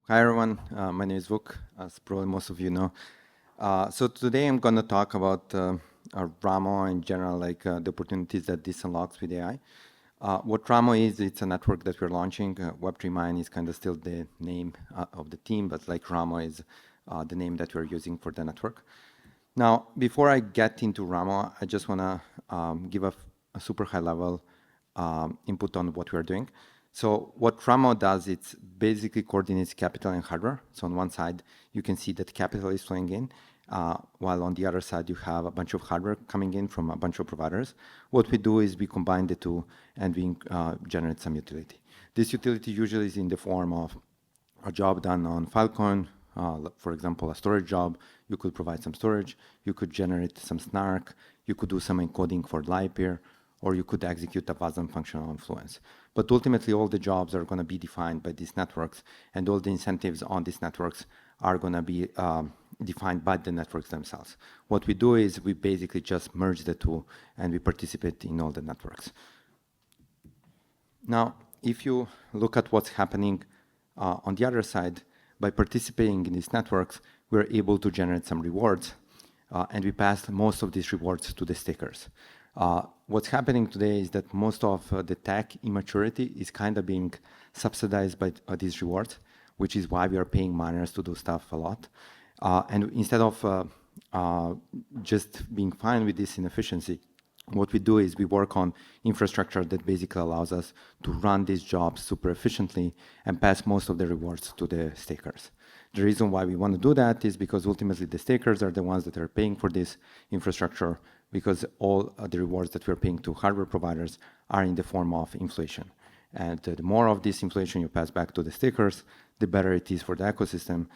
Hi everyone, my name is Vuk, as probably most of you know. So today I'm going to talk about Ramo in general, like the opportunities that this unlocks with AI. What Ramo is, it's a network that we're launching. Web3 Mine is kind of still the name of the team, but like Ramo is the name that we're using for the network. Now, before I get into Ramo, I just want to give a super high level input on what we're doing. So what Ramo does, it's basically coordinates capital and hardware. So on one side, you can see that capital is flowing in, while on the other side, you have a bunch of hardware coming in from a bunch of providers. What we do is we combine the two and we generate some utility. This utility usually is in the form of a job done on Filecoin, for example, a storage job. You could provide some storage, you could generate some snark, you could do some encoding for live pair, or you could execute a WASM functional influence. But ultimately, all the jobs are going to be defined by these networks, and all the incentives on these networks are going to be defined by the networks themselves. What we do is we basically just merge the two, and we participate in all the networks. Now, if you look at what's happening on the other side, by participating in these networks, we're able to generate some rewards, and we pass most of these rewards to the stakers. What's happening today is that most of the tech immaturity is kind of being subsidized by these rewards, which is why we are paying miners to do stuff a lot. And instead of just being fine with this inefficiency, what we do is we work on infrastructure that basically allows us to run these jobs super efficiently and pass most of the rewards to the stakers. The reason why we want to do that is because ultimately the stakers are the ones that are paying for this infrastructure, because all the rewards that we're paying to hardware providers are in the form of inflation. And the more of this inflation you pass back to the stakers, the better it is for the ecosystem,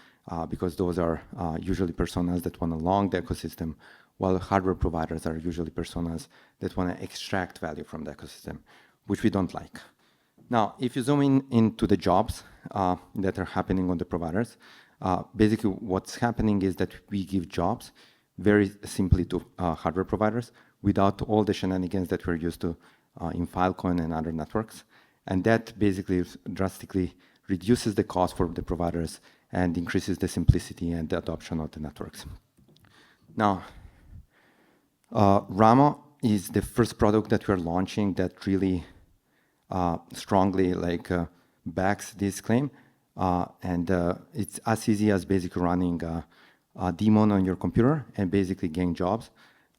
because those are usually personas that want to long the ecosystem, while hardware providers are usually personas that want to extract value from the ecosystem, which we don't like. Now, if you zoom in into the jobs that are happening on the providers, basically what's happening is that we give jobs very simply to hardware providers without all the shenanigans that we're used to in Filecoin and other networks. And that basically drastically reduces the cost for the providers and increases the simplicity and the adoption of the networks. Now, Ramo is the first product that we're launching that really strongly backs this claim. And it's as easy as basically running a daemon on your computer and basically getting jobs.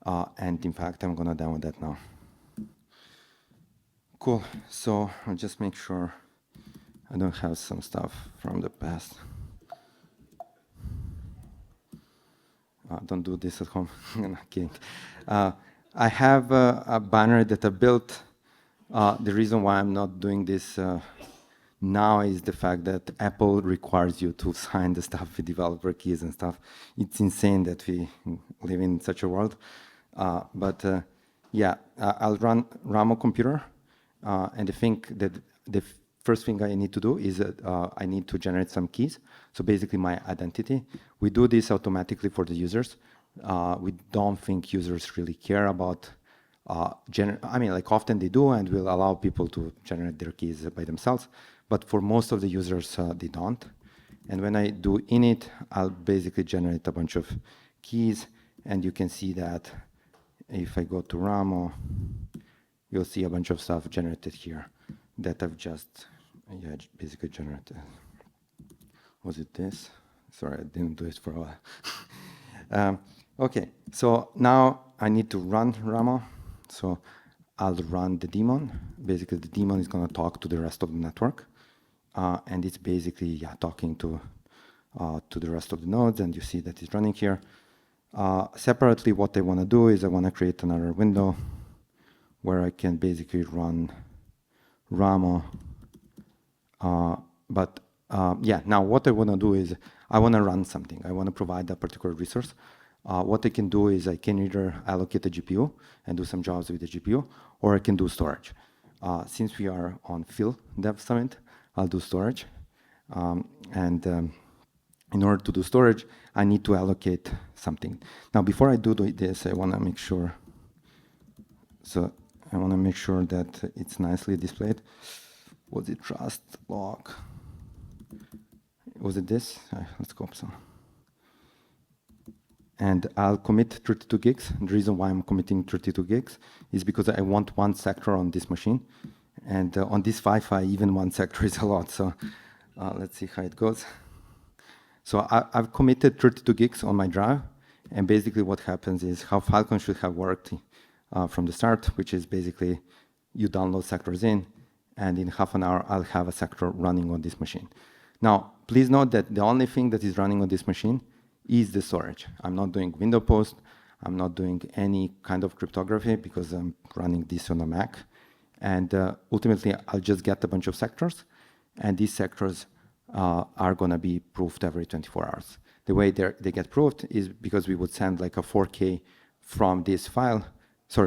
And in fact, I'm going to demo that now. Cool. So I'll just make sure I don't have some stuff from the past. Don't do this at home. I'm not kidding. I have a banner that I built. The reason why I'm not doing this now is the fact that Apple requires you to sign the stuff with developer keys and stuff. It's insane that we live in such a world. Yeah, I'll run Ramo computer. And I think that the first thing I need to do is I need to generate some keys. So basically my identity. We do this automatically for the users. We don't think users really care about often they do, and we'll allow people to generate their keys by themselves. But for most of the users, they don't. And when I do init, I'll basically generate a bunch of keys. And you can see that if I go to Ramo, you'll see a bunch of stuff generated here that I've just basically generated. Was it this? Sorry, I didn't do it for a while. Okay, so now I need to run Ramo. So I'll run the daemon. Basically, the daemon is going to talk to the rest of the network. And it's basically talking to the rest of the nodes, and you see that it's running here. Separately, what I want to do is I want to create another window where I can basically run Ramo. Now what I want to do is I want to run something. I want to provide a particular resource. What I can do is I can either allocate a GPU and do some jobs with the GPU, or I can do storage. Since we are on Phil Dev Summit, I'll do storage. In order to do storage, I need to allocate something. Now, before I do this, I want to make sure. So I want to make sure that it's nicely displayed. Was it trust log? Was it this? Let's go up some. And I'll commit 32 gigs. The reason why I'm committing 32 gigs is because I want one sector on this machine. And on this Wi-Fi, even one sector is a lot. So let's see how it goes. So I've committed 32 gigs on my drive. And basically what happens is how Filecoin should have worked from the start, which is basically you download sectors in, and in half an hour, I'll have a sector running on this machine. Now, please note that the only thing that is running on this machine is the storage. I'm not doing window post. I'm not doing any kind of cryptography because I'm running this on a Mac. And ultimately, I'll just get a bunch of sectors, and these sectors are going to be proofed every 24 hours. The way they get proofed is because we would send like a 4K from this file,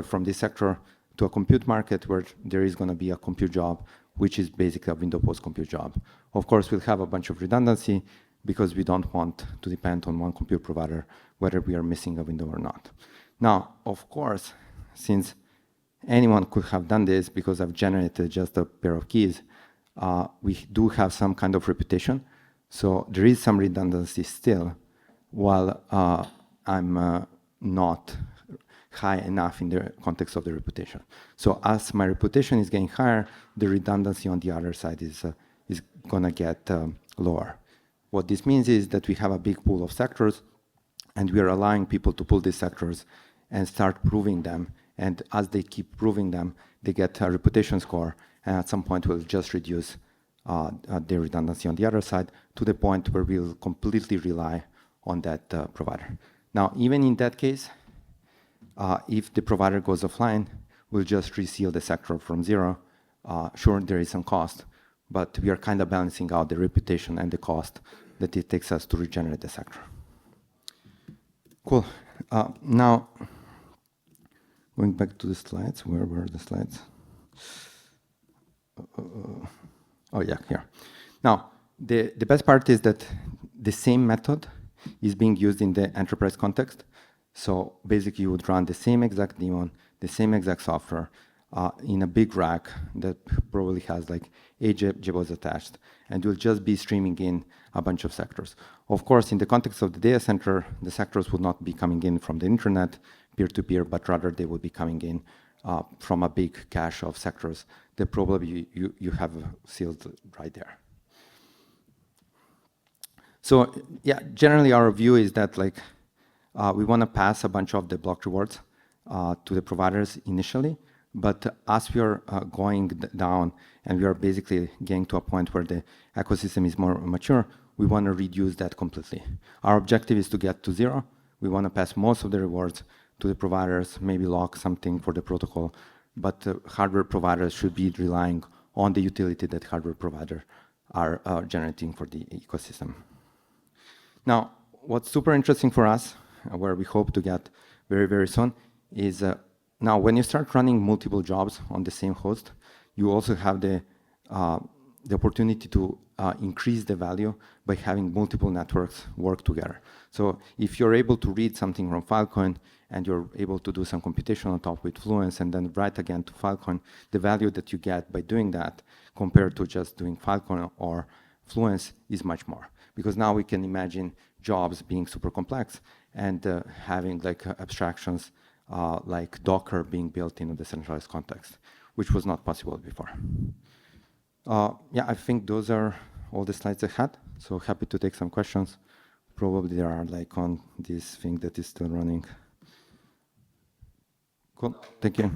from this sector to a compute market where there is going to be a compute job, which is basically a window post compute job. Of course, we'll have a bunch of redundancy because we don't want to depend on one compute provider, whether we are missing a window or not. Now, of course, since anyone could have done this because I've generated just a pair of keys, we do have some kind of reputation. So there is some redundancy still, while I'm not high enough in the context of the reputation. So as my reputation is getting higher, the redundancy on the other side is going to get lower. What this means is that we have a big pool of sectors, and we are allowing people to pull these sectors and start proving them. And as they keep proving them, they get a reputation score, and at some point we'll just reduce the redundancy on the other side to the point where we'll completely rely on that provider. Now, even in that case, if the provider goes offline, we'll just reseal the sector from zero. Sure, there is some cost, but we are kind of balancing out the reputation and the cost that it takes us to regenerate the sector. Cool. Now, going back to the slides, where were the slides? Oh yeah, here. Now, the best part is that the same method is being used in the enterprise context. So basically, you would run the same exact daemon, the same exact software in a big rack that probably has like 8 GPUs attached, and you'll just be streaming in a bunch of sectors. Of course, in the context of the data center, the sectors would not be coming in from the internet, peer-to-peer, but rather they would be coming in from a big cache of sectors that probably you have sealed right there. So yeah, generally our view is that like we want to pass a bunch of the block rewards to the providers initially, but as we are going down and we are basically getting to a point where the ecosystem is more mature, we want to reduce that completely. Our objective is to get to zero. We want to pass most of the rewards to the providers, maybe lock something for the protocol, but hardware providers should be relying on the utility that hardware providers are generating for the ecosystem. Now, what's super interesting for us, where we hope to get very, very soon, is now when you start running multiple jobs on the same host, you also have the opportunity to increase the value by having multiple networks work together. So if you're able to read something from Filecoin and you're able to do some computation on top with Fluence and then write again to Filecoin, the value that you get by doing that compared to just doing Filecoin or Fluence is much more. Because now we can imagine jobs being super complex and having like abstractions like Docker being built in a decentralized context, which was not possible before. Yeah, I think those are all the slides I had. So happy to take some questions. Probably there are like on this thing that is still running. Cool, thank you.